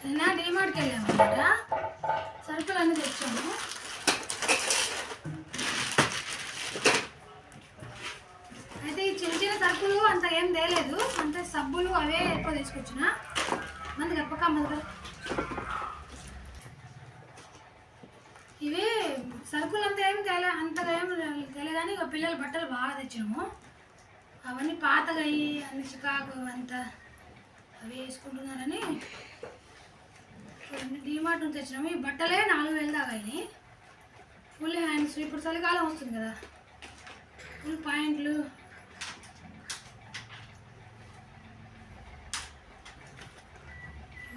నిన్న డీమార్ట్కి వెళ్ళామన్నమాట. సరుకులు అన్నీ తెచ్చాము. అయితే ఈ చిన్న చిన్న సరుకులు అంత ఏం తేలేదు, అంతే సబ్బులు అవే ఎక్కువ తీసుకొచ్చిన. మంది గప్పక మంది ఇవి సరుకులు అంతా ఏం అంతగా ఏం తెలియదని ఇక పిల్లల బట్టలు బాగా తెచ్చాము. అవన్నీ పాతగా అయ్యి అన్ని చికాకు అంతా అవి వేసుకుంటున్నారని డీమార్ట్ నుంచి తెచ్చినాము. ఈ బట్టలే 4,000 దాకా అయినాయి. ఫుల్ హ్యాండ్స్, ఇప్పుడు చలికాలం వస్తుంది కదా, ఫుల్ పాయింట్లు,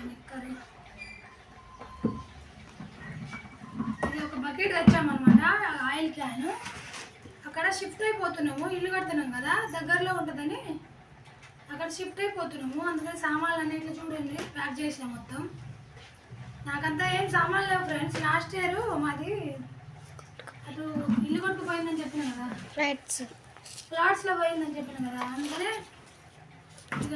నిక్కరు. ఇది ఒక బకెట్ తెచ్చామన్నమాట, ఆయిల్ క్యాన్. అక్కడ షిఫ్ట్ అయిపోతున్నాము, ఇల్లు కడుతున్నాం కదా, దగ్గరలో ఉంటుందని అక్కడ షిఫ్ట్ అయిపోతున్నాము. అందుకని సామాన్లు అన్నింటిలో చూడండి ప్యాక్ చేసినాం మొత్తం. నాకంతా ఏం సామాన్లు లేవు ఫ్రెండ్స్. లాస్ట్ ఇయర్ మాది అటు ఇల్లు కొట్టుకుపోయిందని చెప్పిన కదా, ఫ్లాట్స్లో పోయిందని చెప్పిన కదా, అందుకనే ఇక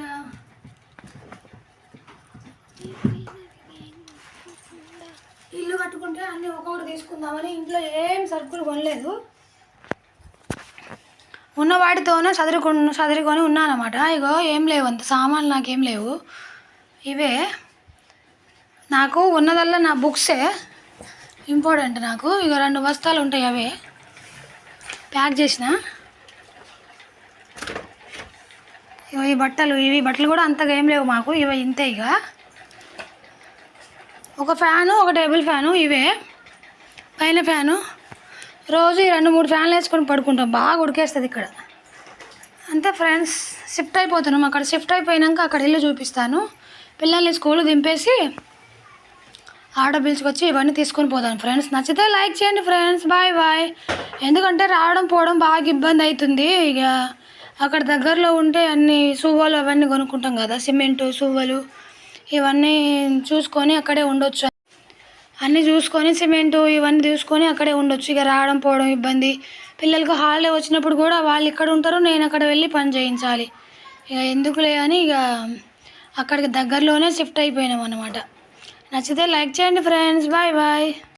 ఇల్లు కట్టుకుంటే అన్నీ ఒక్కొక్కటి తీసుకుందామని ఇంట్లో ఏం సరుకులు కొనలేదు. ఉన్న వాటితోనే చదువుకొని ఉన్నానన్నమాట. ఇగో ఏం లేవు, అంత సామాన్లు నాకేం లేవు. ఇవే నాకు ఉన్నదల్లా నా బుక్సే ఇంపార్టెంట్ నాకు. ఇక 2 బస్తాలు ఉంటాయి, అవే ప్యాక్ చేసిన. ఇవి బట్టలు కూడా అంతగా ఏం లేవు మాకు, ఇవి ఇంతే. ఇక ఒక ఫ్యాను, ఒక టేబుల్ ఫ్యాను, ఇవే పైన ఫ్యాను. రోజు 2-3 ఫ్యాన్లు వేసుకొని పడుకుంటాం, బాగా ఉడికేస్తుంది ఇక్కడ. అంతే ఫ్రెండ్స్, షిఫ్ట్ అయిపోతున్నాం. అక్కడ షిఫ్ట్ అయిపోయాక అక్కడ ఇల్లు చూపిస్తాను. పిల్లల్ని స్కూల్ దింపేసి ఆటో పిలుచుకొచ్చి ఇవన్నీ తీసుకొని పోతాను ఫ్రెండ్స్. నచ్చితే లైక్ చేయండి ఫ్రెండ్స్. Bye bye. ఎందుకంటే రావడం పోవడం బాగా ఇబ్బంది అవుతుంది. ఇక అక్కడ దగ్గరలో ఉంటే అన్ని సువ్వలు అవన్నీ కొనుక్కుంటాం కదా, సిమెంటు సువ్వలు ఇవన్నీ చూసుకొని అక్కడే ఉండొచ్చు. అన్నీ చూసుకొని సిమెంటు ఇవన్నీ చూసుకొని అక్కడే ఉండొచ్చు. ఇక రావడం పోవడం ఇబ్బంది. పిల్లలకు హాలిడే వచ్చినప్పుడు కూడా వాళ్ళు ఇక్కడ ఉంటారు, నేను అక్కడ వెళ్ళి పని చేయించాలి. ఇక ఎందుకులే అని ఇక అక్కడికి దగ్గరలోనే షిఫ్ట్ అయిపోయినాం అన్నమాట. నచ్చితే లైక్ చేయండి ఫ్రెండ్స్. Bye bye.